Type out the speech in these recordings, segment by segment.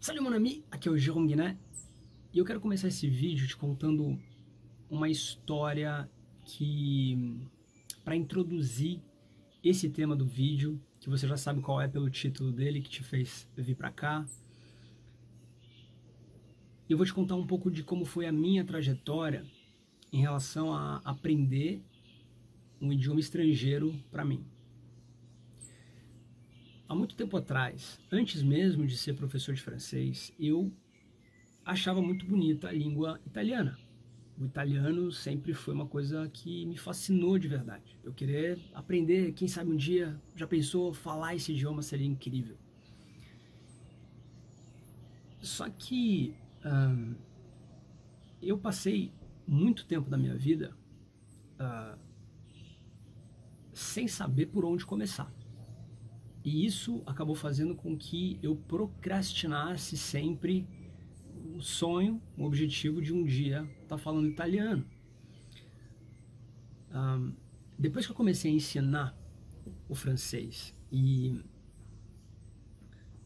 Salut mon ami, aqui é o Jérôme Guiné e eu quero começar esse vídeo te contando uma história para introduzir esse tema do vídeo, que você já sabe qual é pelo título dele, que te fez vir para cá. Eu vou te contar um pouco de como foi a minha trajetória em relação a aprender um idioma estrangeiro para mim. Há muito tempo atrás, antes mesmo de ser professor de francês, eu achava muito bonita a língua italiana. O italiano sempre foi uma coisa que me fascinou de verdade. Eu queria aprender, quem sabe um dia, já pensou, falar esse idioma seria incrível. Só que eu passei muito tempo da minha vida sem saber por onde começar. E isso acabou fazendo com que eu procrastinasse sempre o sonho, o objetivo de um dia estar falando italiano. Depois que eu comecei a ensinar o francês e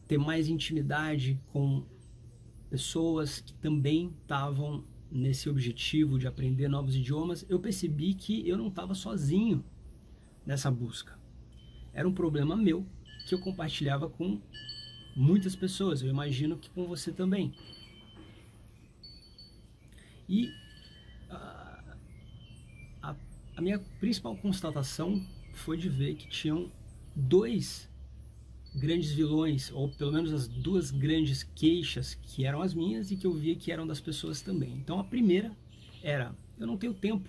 ter mais intimidade com pessoas que também estavam nesse objetivo de aprender novos idiomas, eu percebi que eu não estava sozinho nessa busca. Era um problema meu que eu compartilhava com muitas pessoas, eu imagino que com você também. E a minha principal constatação foi de ver que tinham dois grandes vilões, ou pelo menos as duas grandes queixas que eram as minhas e que eu via que eram das pessoas também. Então a primeira era, eu não tenho tempo.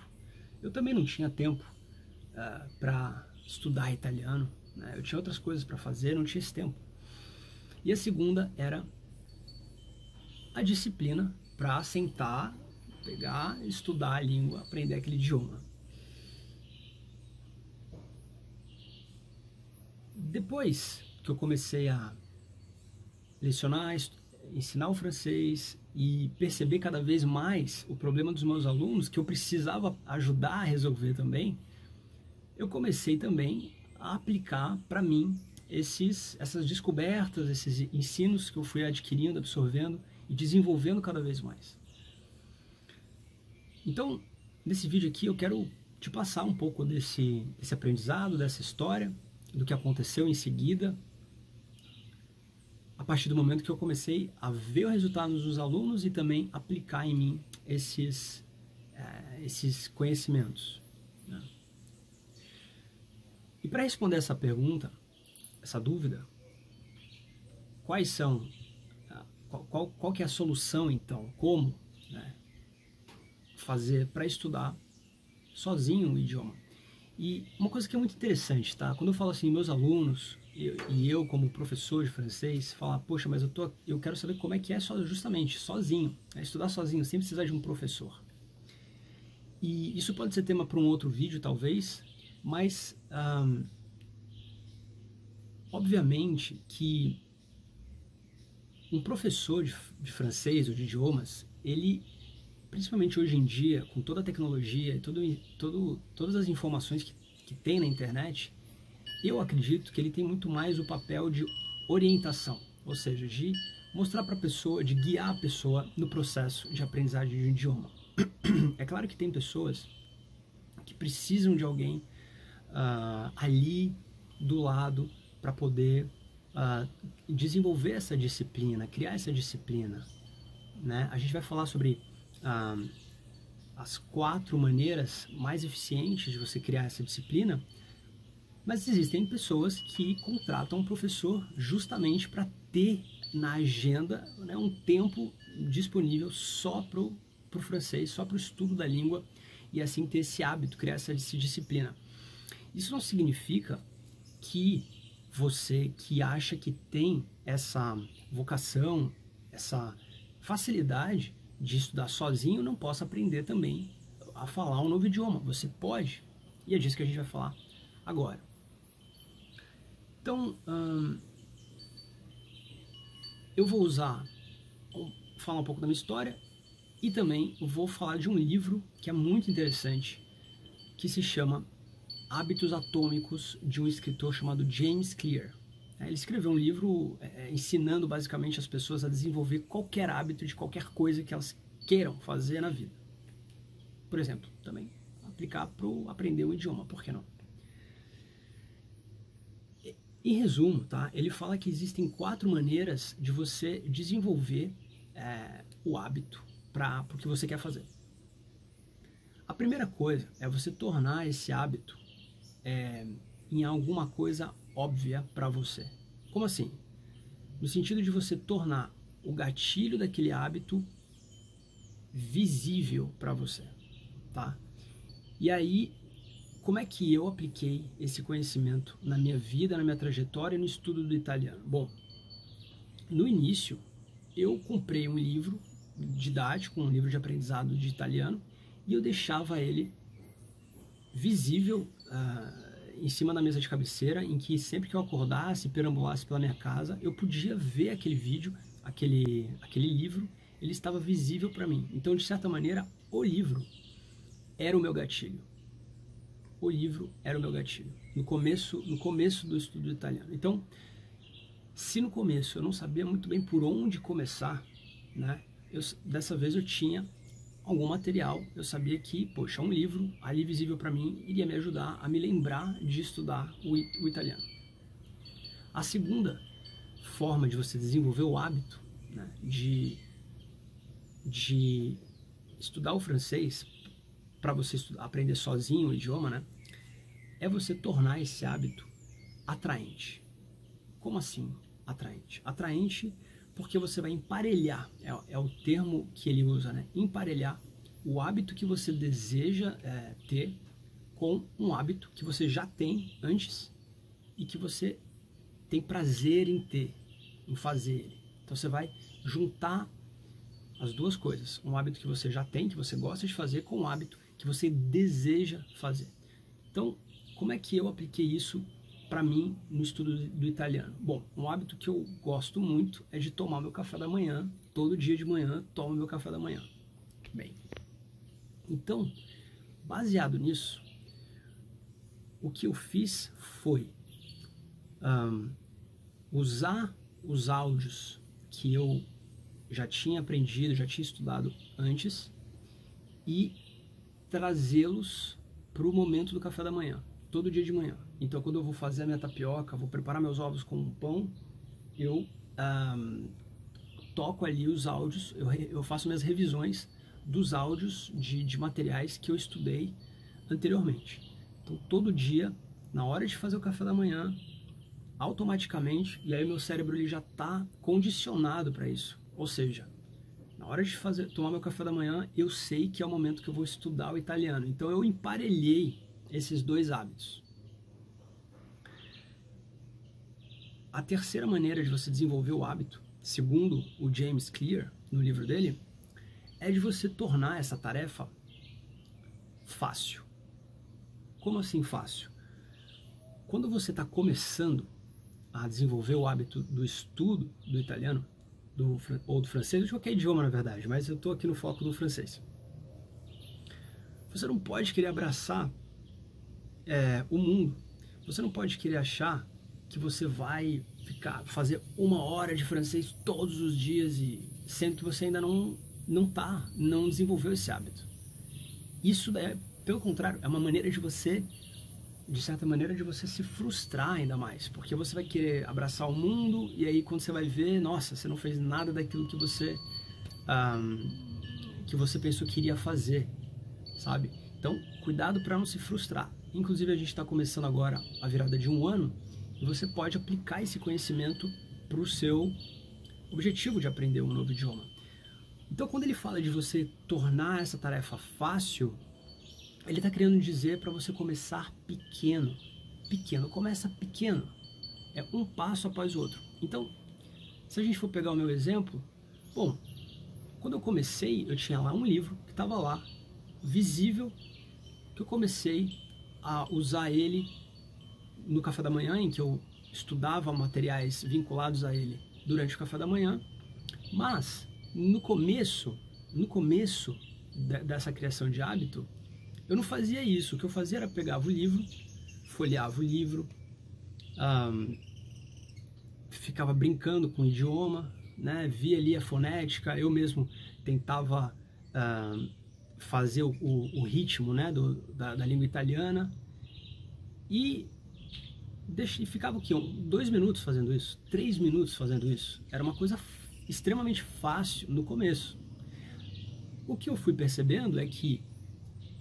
Eu também não tinha tempo para estudar italiano, né? Eu tinha outras coisas para fazer, não tinha esse tempo. E a segunda era a disciplina para sentar, pegar, estudar a língua, aprender aquele idioma. Depois que eu comecei a lecionar, ensinar o francês e perceber cada vez mais o problema dos meus alunos, que eu precisava ajudar a resolver também, eu comecei também a aplicar para mim essas descobertas, esses ensinos que eu fui adquirindo, absorvendo e desenvolvendo cada vez mais. Então, nesse vídeo aqui eu quero te passar um pouco desse aprendizado, dessa história, do que aconteceu em seguida, a partir do momento que eu comecei a ver o resultado dos alunos e também aplicar em mim esses conhecimentos, né? E para responder essa pergunta, essa dúvida, quais são, qual que é a solução então, como, né, fazer para estudar sozinho o idioma? E uma coisa que é muito interessante, tá? Quando eu falo assim, meus alunos e eu como professor de francês, falar, poxa, mas eu quero saber como é que é justamente sozinho, né? Estudar sozinho, sem precisar de um professor. E isso pode ser tema para um outro vídeo, talvez, mas obviamente que um professor de francês ou de idiomas, ele, principalmente hoje em dia, com toda a tecnologia e todas as informações que tem na internet, eu acredito que ele tem muito mais o papel de orientação, ou seja, de mostrar para a pessoa, de guiar a pessoa no processo de aprendizagem de um idioma. É claro que tem pessoas que precisam de alguém ali do lado para poder desenvolver essa disciplina, criar essa disciplina, né? A gente vai falar sobre as 4 maneiras mais eficientes de você criar essa disciplina, mas existem pessoas que contratam um professor justamente para ter na agenda, né, um tempo disponível só para o francês, só para o estudo da língua e assim ter esse hábito, criar essa disciplina. Isso não significa que você que acha que tem essa vocação, essa facilidade de estudar sozinho, não possa aprender também a falar um novo idioma. Você pode, e é disso que a gente vai falar agora. Então, eu vou falar um pouco da minha história e também vou falar de um livro que é muito interessante, que se chama Hábitos Atômicos, de um escritor chamado James Clear. Ele escreveu um livro ensinando basicamente as pessoas a desenvolver qualquer hábito de qualquer coisa que elas queiram fazer na vida. Por exemplo, também aplicar para aprender um idioma, por que não? Em resumo, tá? Ele fala que existem 4 maneiras de você desenvolver o hábito para o que você quer fazer. A primeira coisa é você tornar esse hábito em alguma coisa óbvia para você. Como assim? No sentido de você tornar o gatilho daquele hábito visível para você, tá? E aí, como é que eu apliquei esse conhecimento na minha vida, na minha trajetória e no estudo do italiano? Bom, no início, eu comprei um livro didático, um livro de aprendizado de italiano, e eu deixava ele visível em cima da mesa de cabeceira, em que sempre que eu acordasse, perambulasse pela minha casa, eu podia ver aquele vídeo, aquele livro, ele estava visível para mim. Então, de certa maneira, o livro era o meu gatilho. O livro era o meu gatilho, no começo do estudo do italiano. Então, se no começo eu não sabia muito bem por onde começar, né, dessa vez eu tinha algum material, eu sabia que, poxa, um livro ali visível para mim iria me ajudar a me lembrar de estudar o italiano. A segunda forma de você desenvolver o hábito, né, de estudar o francês, para você aprender sozinho o idioma, né, é você tornar esse hábito atraente. Como assim atraente? Atraente porque você vai emparelhar, é o termo que ele usa, né? Emparelhar o hábito que você deseja ter com um hábito que você já tem antes e que você tem prazer em ter, em fazer ele. Então você vai juntar as duas coisas, um hábito que você já tem, que você gosta de fazer, com um hábito que você deseja fazer. Então, como é que eu apliquei isso para mim no estudo do italiano? Bom, um hábito que eu gosto muito é de tomar meu café da manhã. Todo dia de manhã tomo meu café da manhã. Bem, então, baseado nisso, o que eu fiz foi usar os áudios que eu já tinha aprendido, já tinha estudado antes e trazê-los para o momento do café da manhã, todo dia de manhã. Então, quando eu vou fazer a minha tapioca, vou preparar meus ovos com um pão, eu toco ali os áudios, eu faço minhas revisões dos áudios de materiais que eu estudei anteriormente. Então, todo dia, na hora de fazer o café da manhã, automaticamente, e aí o meu cérebro ele já está condicionado para isso. Ou seja, na hora de tomar meu café da manhã, eu sei que é o momento que eu vou estudar o italiano. Então, eu emparelhei esses dois hábitos. A terceira maneira de você desenvolver o hábito, segundo o James Clear, no livro dele, é de você tornar essa tarefa fácil. Como assim fácil? Quando você está começando a desenvolver o hábito do estudo do italiano, ou do francês, de qualquer idioma na verdade, mas eu estou aqui no foco do francês. Você não pode querer abraçar o mundo. Você não pode querer achar que você vai fazer 1 hora de francês todos os dias, sendo que você ainda não desenvolveu esse hábito. Isso daí, pelo contrário, é uma maneira de você, de certa maneira, de você se frustrar ainda mais, porque você vai querer abraçar o mundo e aí quando você vai ver, nossa, você não fez nada daquilo que você pensou que iria fazer, sabe? Então, cuidado para não se frustrar. Inclusive, a gente está começando agora a virada de 1 ano e você pode aplicar esse conhecimento para o seu objetivo de aprender um novo idioma. Então, quando ele fala de você tornar essa tarefa fácil, ele está querendo dizer para você começar pequeno. Pequeno, começa pequeno. É um passo após o outro. Então, se a gente for pegar o meu exemplo, bom, quando eu comecei, eu tinha lá um livro que estava lá, visível, que eu comecei a usar ele no café da manhã, em que eu estudava materiais vinculados a ele durante o café da manhã, mas no começo dessa criação de hábito, eu não fazia isso. O que eu fazia era pegava o livro, folheava o livro, ficava brincando com o idioma, né? Via ali a fonética, eu mesmo tentava fazer o ritmo, né? da língua italiana e ficava o quê? 2 minutos fazendo isso, 3 minutos fazendo isso. Era uma coisa extremamente fácil no começo. O que eu fui percebendo é que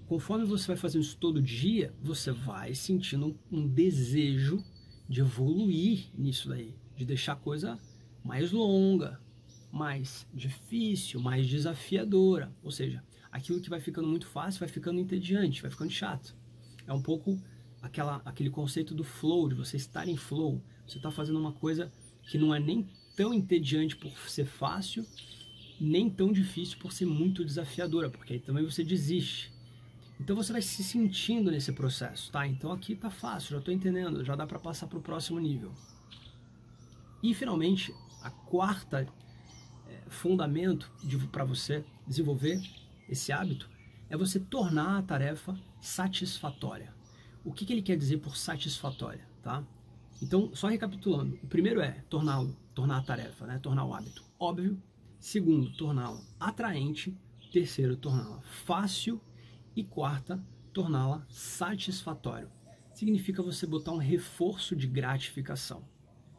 conforme você vai fazendo isso todo dia, você vai sentindo um desejo de evoluir nisso daí, de deixar a coisa mais longa, mais difícil, mais desafiadora. Ou seja, aquilo que vai ficando muito fácil vai ficando entediante, vai ficando chato. É um pouco aquele conceito do flow, de você estar em flow. Você está fazendo uma coisa que não é nem tão entediante por ser fácil, nem tão difícil por ser muito desafiadora, porque aí também você desiste. Então você vai se sentindo nesse processo, tá? Então aqui tá fácil, já tô entendendo, já dá para passar para o próximo nível. E finalmente, a quarta fundamento para você desenvolver esse hábito é você tornar a tarefa satisfatória. O que ele quer dizer por satisfatória, tá? Então, só recapitulando, o primeiro é tornar a tarefa, né? Tornar o hábito óbvio. Segundo, torná-la atraente. Terceiro, torná-la fácil. E quarta, torná-la satisfatória. Significa você botar um reforço de gratificação.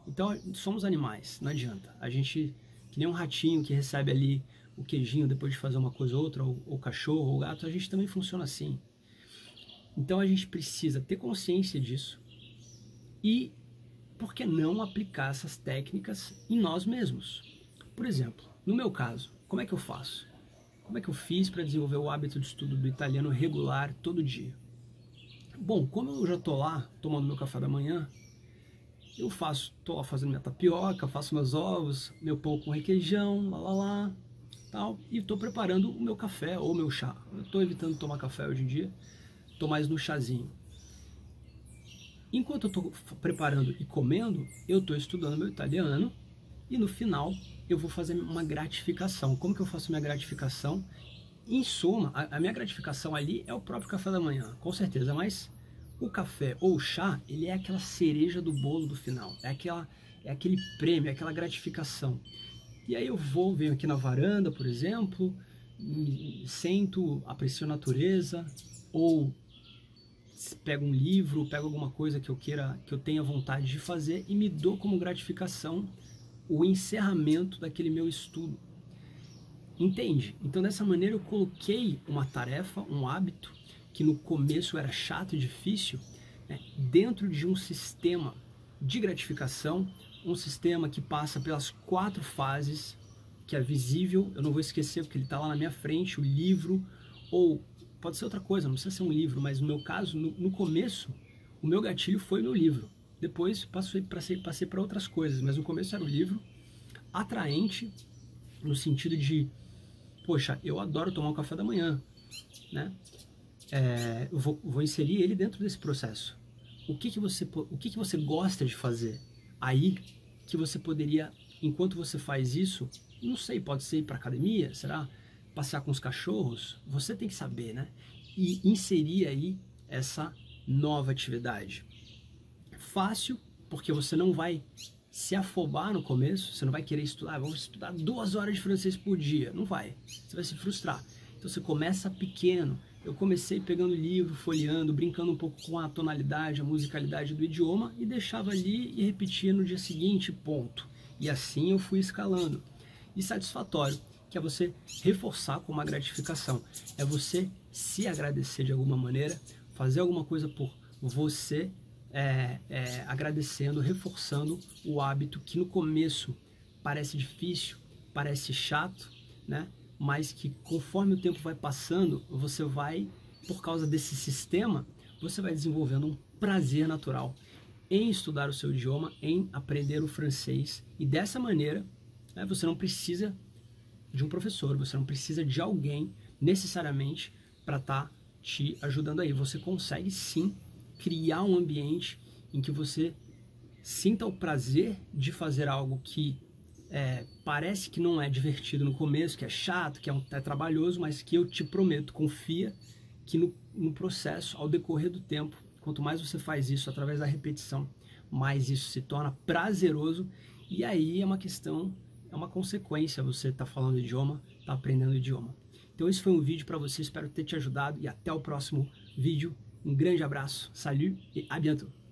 Então, somos animais, não adianta. A gente, que nem um ratinho que recebe ali o queijinho depois de fazer uma coisa ou outra, ou cachorro, ou gato, a gente também funciona assim. Então, a gente precisa ter consciência disso e, por que não, aplicar essas técnicas em nós mesmos? Por exemplo, no meu caso, como é que eu faço? Como é que eu fiz para desenvolver o hábito de estudo do italiano regular todo dia? Bom, como eu já estou lá tomando meu café da manhã, estou lá fazendo minha tapioca, faço meus ovos, meu pão com requeijão, tal, e estou preparando o meu café ou meu chá. Eu estou evitando tomar café hoje em dia, estou mais no chazinho. Enquanto eu estou preparando e comendo, eu estou estudando meu italiano e no final eu vou fazer uma gratificação. Como que eu faço minha gratificação? Em suma, a minha gratificação ali é o próprio café da manhã, com certeza, mas o café ou o chá, ele é aquela cereja do bolo do final, é aquele prêmio, é aquela gratificação. E aí venho aqui na varanda, por exemplo, sento, aprecio a natureza, ou pego um livro, pego alguma coisa que eu tenha vontade de fazer e me dou como gratificação o encerramento daquele meu estudo. Entende? Então dessa maneira eu coloquei uma tarefa, um hábito, que no começo era chato e difícil, né, dentro de um sistema de gratificação, um sistema que passa pelas 4 fases, que é visível, eu não vou esquecer porque ele está lá na minha frente, o livro, ou pode ser outra coisa, não precisa ser um livro, mas no meu caso, no começo, o meu gatilho foi o meu livro. Depois passei para outras coisas, mas no começo era o livro, atraente, no sentido de, poxa, eu adoro tomar um café da manhã, né? Eu vou inserir ele dentro desse processo. O que você gosta de fazer aí que você poderia, enquanto você faz isso, não sei, pode ser ir para academia, será? Passear com os cachorros? Você tem que saber, né? E inserir aí essa nova atividade. Fácil, porque você não vai se afobar no começo, você não vai querer estudar, vamos estudar 2 horas de francês por dia, não vai, você vai se frustrar. Então você começa pequeno. Eu comecei pegando livro, folheando, brincando um pouco com a tonalidade, a musicalidade do idioma e deixava ali e repetia no dia seguinte, ponto. E assim eu fui escalando. E satisfatório, que é você reforçar com uma gratificação, é você se agradecer de alguma maneira, fazer alguma coisa por você, agradecendo, reforçando o hábito que no começo parece difícil, parece chato, né? Mas que conforme o tempo vai passando, você vai, por causa desse sistema, você vai desenvolvendo um prazer natural em estudar o seu idioma, em aprender o francês. E dessa maneira, né, você não precisa de um professor, você não precisa de alguém necessariamente para estar te ajudando aí. Você consegue sim criar um ambiente em que você sinta o prazer de fazer algo que parece que não é divertido no começo, que é chato, que é trabalhoso, mas que eu te prometo, confia que no processo, ao decorrer do tempo, quanto mais você faz isso através da repetição, mais isso se torna prazeroso E aí é uma questão, é uma consequência você tá falando o idioma, tá aprendendo o idioma. Então esse foi um vídeo para você, espero ter te ajudado e até o próximo vídeo. Um grande abraço, salut e à bientôt!